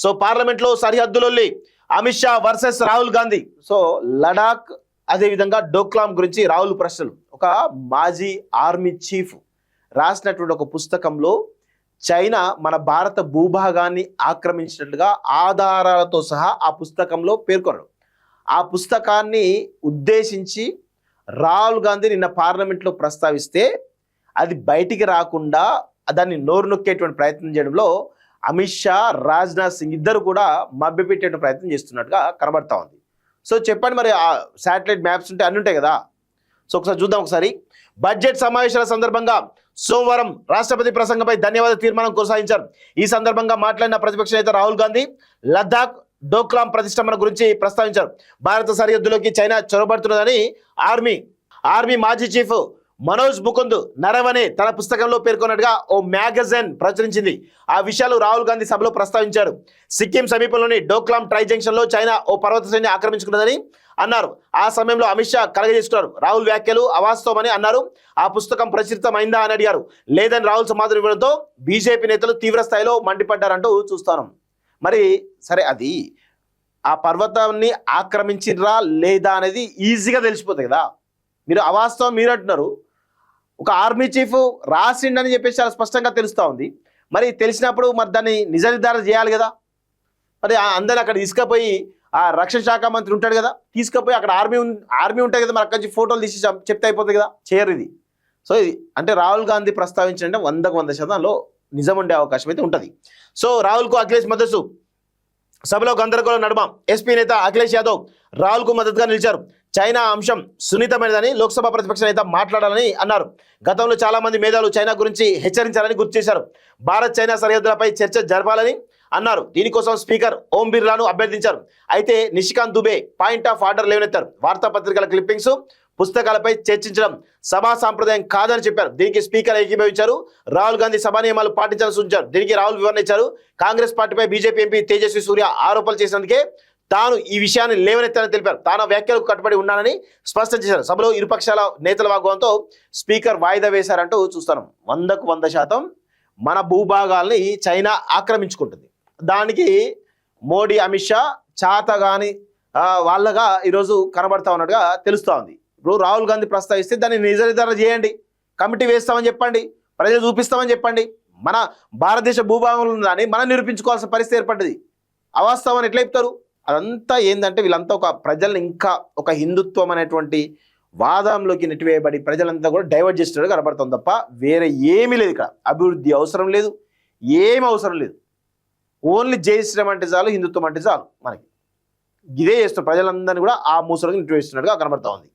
So పార్లమెంట్లో సరిహద్దులొల్లి Amit Shah versus Rahul Gandhi. So Ladakh అదేవిధంగా డోక్లాం గురించి రాహుల్ ప్రశ్నలు. ఒక మాజీ ఆర్మీ చీఫ్ రాసినటువంటి ఒక పుస్తకంలో చైనా మన భారత భూభాగాన్ని ఆక్రమించినట్లుగా ఆధారాలతో సహా ఆ పుస్తకంలో పేర్కొన్నాడు. ఆ పుస్తకాన్ని ఉద్దేశించి రాహుల్ గాంధీ నిన్న పార్లమెంట్లో ప్రస్తావిస్తే అది బయటికి రాకుండా దాన్ని నోరు నొక్కేటువంటి ప్రయత్నం చేయడంలో అమిత్ షా, రాజ్నాథ్ సింగ్ ఇద్దరు కూడా మభ్యపెట్టేటువంటి ప్రయత్నం చేస్తున్నట్టుగా కనబడతా ఉంది. సో చెప్పండి, మరి ఆ శాటిలైట్ మ్యాప్స్ ఉంటే అన్నీ ఉంటాయి కదా. సో ఒకసారి చూద్దాం. ఒకసారి బడ్జెట్ సమావేశాల సందర్భంగా సోమవారం రాష్ట్రపతి ప్రసంగంపై ధన్యవాద తీర్మానం కొనసాగించారు. ఈ సందర్భంగా మాట్లాడిన ప్రతిపక్ష నేత రాహుల్ గాంధీ లద్దాఖ్, డోక్లాం ప్రతిష్టంభన గురించి ప్రస్తావించారు. భారత సరిహద్దులోకి చైనా చొరబడుతున్నదని ఆర్మీ మాజీ చీఫ్ మనోజ్ ముకుంద్ నరవనే తన పుస్తకంలో పేర్కొన్నట్టుగా ఓ మ్యాగజైన్ ప్రచురించింది. ఆ విషయాలు రాహుల్ గాంధీ సభలో ప్రస్తావించారు. సిక్కిం సమీపంలోని డోక్లాం ట్రై జంక్షన్ లో చైనా ఓ పర్వత శ్రేణిని ఆక్రమించుకున్నదని అన్నారు. ఆ సమయంలో అమిత్ షా కలగజేసుకున్నారు. రాహుల్ వ్యాఖ్యలు అవాస్తవమని అన్నారు. ఆ పుస్తకం ప్రచురితమైందా అని అడిగారు. లేదని రాహుల్ సమాధానం ఇవ్వడంతో బీజేపీ నేతలు తీవ్ర స్థాయిలో మండిపడ్డారంటూ చూస్తాను. మరి సరే, అది ఆ పర్వతాన్ని ఆక్రమించినరా లేదా అనేది ఈజీగా తెలిసిపోతుంది కదా. మీరు అవాస్తవం మీరు అంటున్నారు. ఒక ఆర్మీ చీఫ్ రాసిండని చెప్పేసి చాలా స్పష్టంగా తెలుస్తూ ఉంది. మరి తెలిసినప్పుడు మరి దాన్ని నిజ నిర్ధారణ చేయాలి కదా. మరి అందరూ అక్కడ తీసుకుపోయి ఆ రక్షణ శాఖ మంత్రి ఉంటాడు కదా, తీసుకుపోయి అక్కడ ఆర్మీ ఉంటుంది కదా, మరి అక్కడి నుంచి ఫోటోలు తీసి చెప్తే అయిపోతుంది కదా. చేయరు ఇది. సో ఇది అంటే రాహుల్ గాంధీ ప్రస్తావించంటే 100% నిజం ఉండే అవకాశం అయితే ఉంటుంది. సో రాహుల్కు అఖిలేష్ మద్దతు. సభలో గందరగోళం నడుమ ఎస్పీ నేత అఖిలేష్ యాదవ్ రాహుల్కు మద్దతుగా నిలిచారు. చైనా అంశం సున్నితమైనదని లోక్సభ ప్రతిపక్ష నేత మాట్లాడాలని అన్నారు. గతంలో చాలా మంది మేధావులు చైనా గురించి హెచ్చరించాలని గుర్తు చేశారు. భారత్ చైనా సరిహద్దులపై చర్చ జరపాలని అన్నారు. దీనికోసం స్పీకర్ ఓం బిర్లాను అభ్యర్థించారు. అయితే Nishikant Dubey point of order లేవనెత్తారు. వార్తాపత్రికల క్లిప్పింగ్స్, పుస్తకాలపై చర్చించడం సభా సాంప్రదాయం కాదని చెప్పారు. దీనికి స్పీకర్ ఏకీభవించారు. రాహుల్ గాంధీ సభా నియమాలు పాటించాలని సూచించారు. దీనికి రాహుల్ వివరణ ఇచ్చారు. కాంగ్రెస్ పార్టీపై బీజేపీ ఎంపీ తేజస్వి సూర్య ఆరోపణలు చేసినందుకే తాను ఈ విషయాన్ని లేవనెత్తానని తెలిపారు. తాను వ్యాఖ్యలకు కట్టుబడి ఉన్నానని స్పష్టం చేశారు. సభలో ఇరుపక్షాల నేతల వాగ్వాదంతో స్పీకర్ వాయిదా వేశారంటూ చూస్తాను. 100% మన భూభాగాల్ని చైనా ఆక్రమించుకుంటుంది. దానికి మోడీ, అమిత్ షా చాతగాని వాళ్ళగా ఈరోజు కనబడతా ఉన్నట్టుగా తెలుస్తూ ఉంది. ఇప్పుడు రాహుల్ గాంధీ ప్రస్తావిస్తే దాన్ని నిజ నిర్ధారణ చేయండి, కమిటీ వేస్తామని చెప్పండి, ప్రజలు చూపిస్తామని చెప్పండి. మన భారతదేశ భూభాగంలో ఉందని మనం నిరూపించుకోవాల్సిన పరిస్థితి ఏర్పడ్డది. అవాస్తవం ఎట్లా చెప్తారు? అదంతా ఏంటంటే వీళ్ళంతా ఒక ప్రజల్ని ఇంకా ఒక హిందుత్వం అనేటువంటి వాదంలోకి నెట్టివేయబడి ప్రజలంతా కూడా డైవర్ట్ చేసినట్టు కనబడుతుంది తప్ప వేరే ఏమీ లేదు. ఇక్కడ అభివృద్ధి అవసరం లేదు, ఏమి అవసరం లేదు. ఓన్లీ జై శ్రీరామ్ అంటే చాలు, హిందుత్వం అంటే చాలు. మనకి ఇదే చేస్తున్నారు. ప్రజలందరినీ కూడా ఆ మూసలోకి నెట్టివేస్తున్నట్టుగా కనబడుతూ ఉంది.